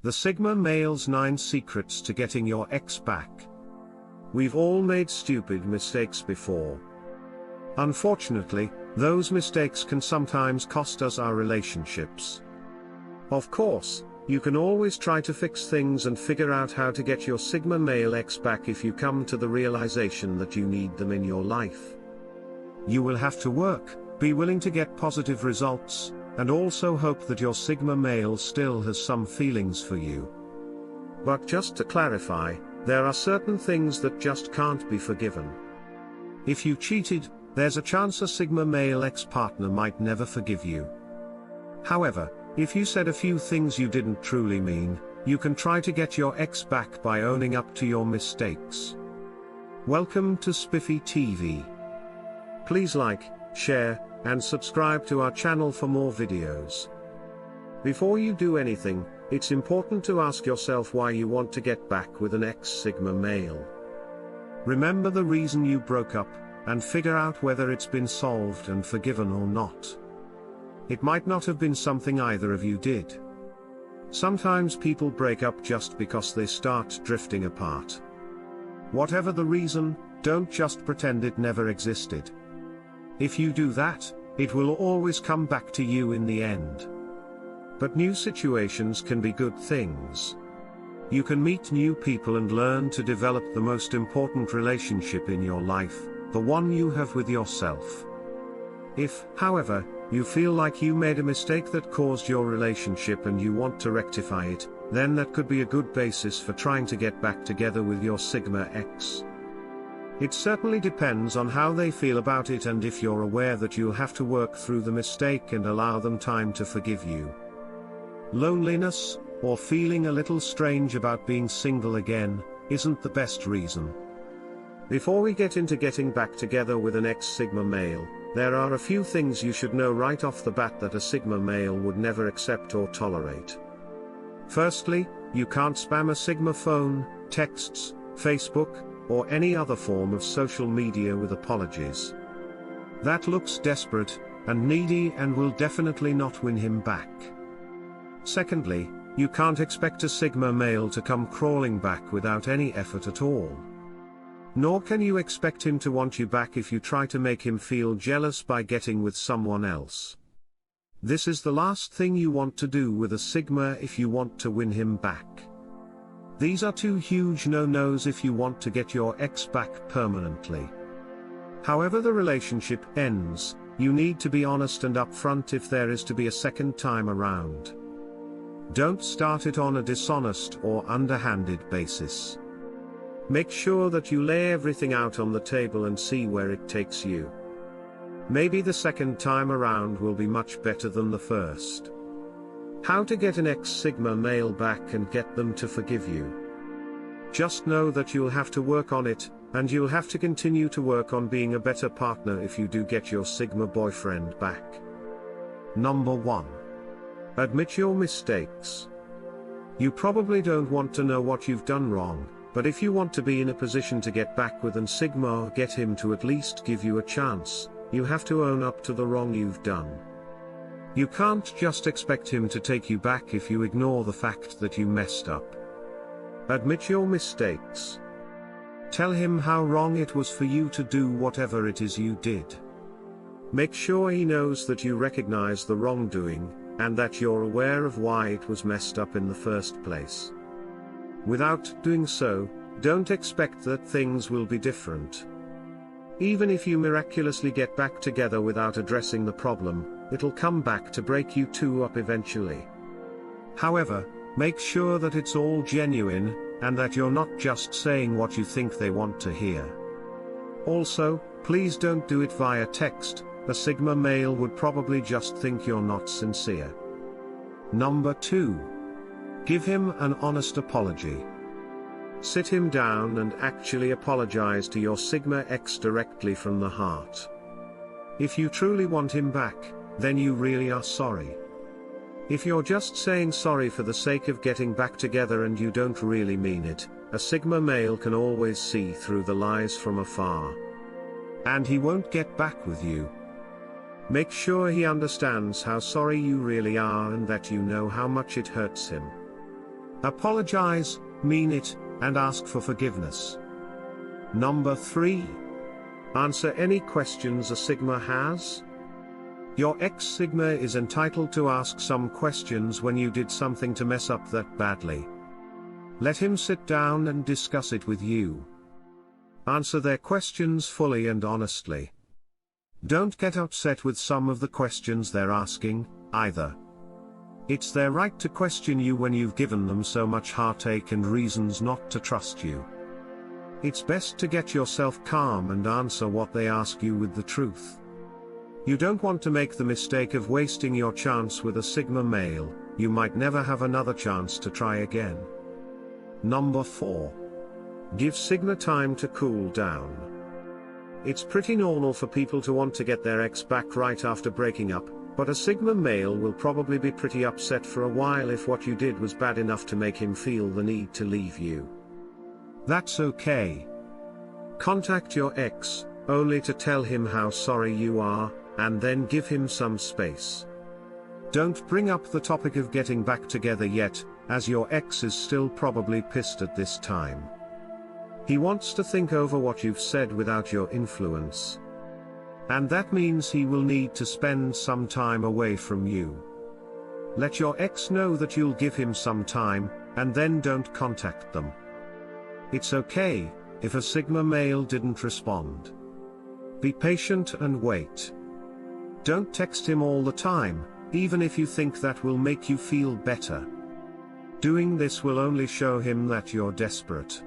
The Sigma Male's 9 Secrets to Getting Your Ex Back. We've all made stupid mistakes before. Unfortunately, those mistakes can sometimes cost us our relationships. Of course, you can always try to fix things and figure out how to get your Sigma Male ex back if you come to the realization that you need them in your life. You will have to work, be willing to get positive results, and also hope that your Sigma Male still has some feelings for you. But just to clarify, there are certain things that just can't be forgiven. If you cheated, there's a chance a Sigma Male ex-partner might never forgive you. However, if you said a few things you didn't truly mean, you can try to get your ex back by owning up to your mistakes. Welcome to Spiffy TV. Please like, share, and subscribe to our channel for more videos. Before you do anything, it's important to ask yourself why you want to get back with an ex-Sigma Male. Remember the reason you broke up, and figure out whether it's been solved and forgiven or not. It might not have been something either of you did. Sometimes people break up just because they start drifting apart. Whatever the reason, don't just pretend it never existed. If you do that, it will always come back to you in the end. But new situations can be good things. You can meet new people and learn to develop the most important relationship in your life, the one you have with yourself. If, however, you feel like you made a mistake that caused your relationship and you want to rectify it, then that could be a good basis for trying to get back together with your Sigma ex. It certainly depends on how they feel about it and if you're aware that you'll have to work through the mistake and allow them time to forgive you. Loneliness, or feeling a little strange about being single again, isn't the best reason. Before we get into getting back together with an ex-Sigma Male, there are a few things you should know right off the bat that a Sigma Male would never accept or tolerate. Firstly, you can't spam a Sigma phone, texts, Facebook, or any other form of social media with apologies. That looks desperate and needy and will definitely not win him back. Secondly, you can't expect a Sigma Male to come crawling back without any effort at all. Nor can you expect him to want you back if you try to make him feel jealous by getting with someone else. This is the last thing you want to do with a Sigma if you want to win him back. These are two huge no-nos if you want to get your ex back permanently. However the relationship ends, you need to be honest and upfront if there is to be a second time around. Don't start it on a dishonest or underhanded basis. Make sure that you lay everything out on the table and see where it takes you. Maybe the second time around will be much better than the first. How to get an ex-Sigma Male back and get them to forgive you. Just know that you'll have to work on it, and you'll have to continue to work on being a better partner if you do get your Sigma boyfriend back. Number 1. Admit your mistakes. You probably don't want to know what you've done wrong, but if you want to be in a position to get back with an Sigma or get him to at least give you a chance, you have to own up to the wrong you've done. You can't just expect him to take you back if you ignore the fact that you messed up. Admit your mistakes. Tell him how wrong it was for you to do whatever it is you did. Make sure he knows that you recognize the wrongdoing, and that you're aware of why it was messed up in the first place. Without doing so, don't expect that things will be different. Even if you miraculously get back together without addressing the problem, it'll come back to break you two up eventually. However, make sure that it's all genuine, and that you're not just saying what you think they want to hear. Also, please don't do it via text. A Sigma Male would probably just think you're not sincere. Number 2. Give him an honest apology. Sit him down and actually apologize to your Sigma ex directly from the heart. If you truly want him back, then you really are sorry. If you're just saying sorry for the sake of getting back together and you don't really mean it, a Sigma Male can always see through the lies from afar. And he won't get back with you. Make sure he understands how sorry you really are and that you know how much it hurts him. Apologize, mean it, and ask for forgiveness. Number 3. Answer any questions a Sigma has. Your ex-Sigma is entitled to ask some questions when you did something to mess up that badly. Let him sit down and discuss it with you. Answer their questions fully and honestly. Don't get upset with some of the questions they're asking, either. It's their right to question you when you've given them so much heartache and reasons not to trust you. It's best to get yourself calm and answer what they ask you with the truth. You don't want to make the mistake of wasting your chance with a Sigma male. You might never have another chance to try again. Number 4. Give Sigma time to cool down. It's pretty normal for people to want to get their ex back right after breaking up, but a Sigma male will probably be pretty upset for a while if what you did was bad enough to make him feel the need to leave you. That's okay. Contact your ex, only to tell him how sorry you are, and then give him some space. Don't bring up the topic of getting back together yet, as your ex is still probably pissed at this time. He wants to think over what you've said without your influence. And that means he will need to spend some time away from you. Let your ex know that you'll give him some time, and then don't contact them. It's okay if a Sigma male didn't respond. Be patient and wait. Don't text him all the time, even if you think that will make you feel better. Doing this will only show him that you're desperate.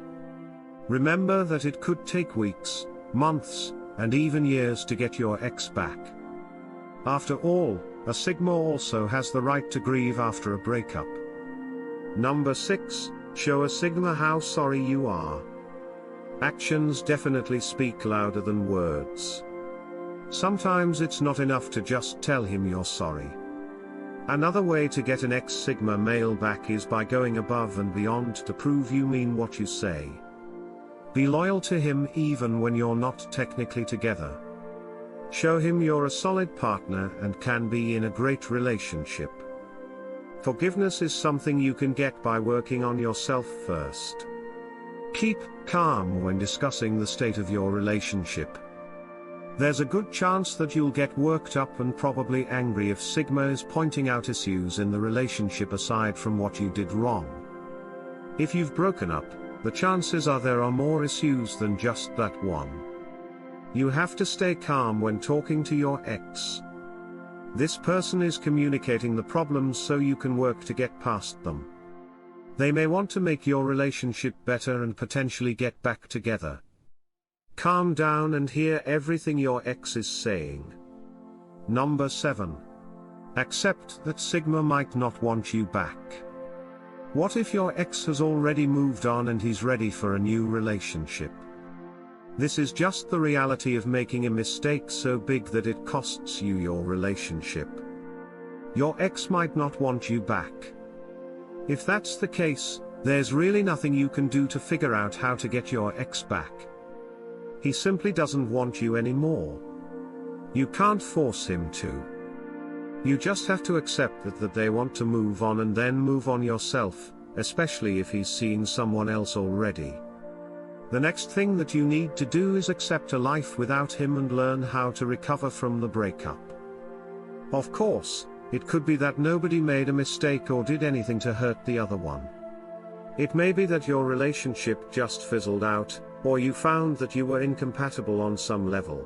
Remember that it could take weeks, months, and even years to get your ex back. After all, a Sigma also has the right to grieve after a breakup. Number 6. Show a Sigma how sorry you are. Actions definitely speak louder than words. Sometimes it's not enough to just tell him you're sorry. Another way to get an ex-Sigma male back is by going above and beyond to prove you mean what you say. Be loyal to him even when you're not technically together. Show him you're a solid partner and can be in a great relationship. Forgiveness is something you can get by working on yourself first. Keep calm when discussing the state of your relationship. There's a good chance that you'll get worked up and probably angry if Sigma is pointing out issues in the relationship aside from what you did wrong. If you've broken up, the chances are there are more issues than just that one. You have to stay calm when talking to your ex. This person is communicating the problems so you can work to get past them. They may want to make your relationship better and potentially get back together. Calm down and hear everything your ex is saying. Number 7. Accept that Sigma might not want you back. What if your ex has already moved on and he's ready for a new relationship? This is just the reality of making a mistake so big that it costs you your relationship. Your ex might not want you back. If that's the case, there's really nothing you can do to figure out how to get your ex back. He simply doesn't want you anymore. You can't force him to. You just have to accept that they want to move on and then move on yourself, especially if he's seen someone else already. The next thing that you need to do is accept a life without him and learn how to recover from the breakup. Of course, it could be that nobody made a mistake or did anything to hurt the other one. It may be that your relationship just fizzled out, or you found that you were incompatible on some level.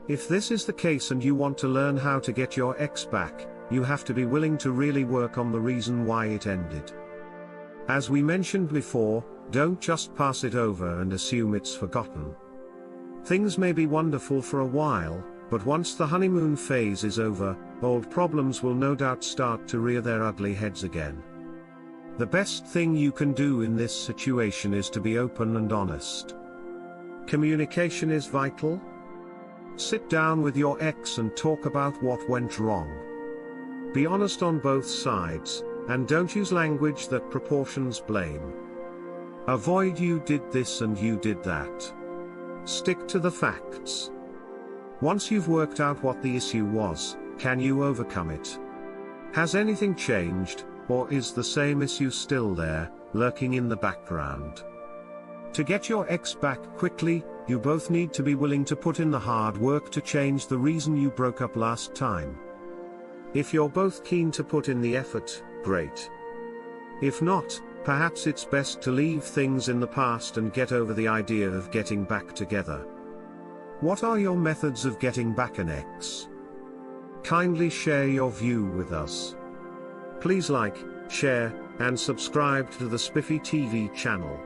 If this is the case and you want to learn how to get your ex back, you have to be willing to really work on the reason why it ended. As we mentioned before, don't just pass it over and assume it's forgotten. Things may be wonderful for a while, but once the honeymoon phase is over, old problems will no doubt start to rear their ugly heads again. The best thing you can do in this situation is to be open and honest. Communication is vital. Sit down with your ex and talk about what went wrong. Be honest on both sides, and don't use language that proportions blame. Avoid "you did this and you did that." Stick to the facts. Once you've worked out what the issue was, can you overcome it? Has anything changed, or is the same issue still there, lurking in the background? To get your ex back quickly, you both need to be willing to put in the hard work to change the reason you broke up last time. If you're both keen to put in the effort, great. If not, perhaps it's best to leave things in the past and get over the idea of getting back together. What are your methods of getting back an ex? Kindly share your view with us. Please like, share, and subscribe to the Spiffy TV channel.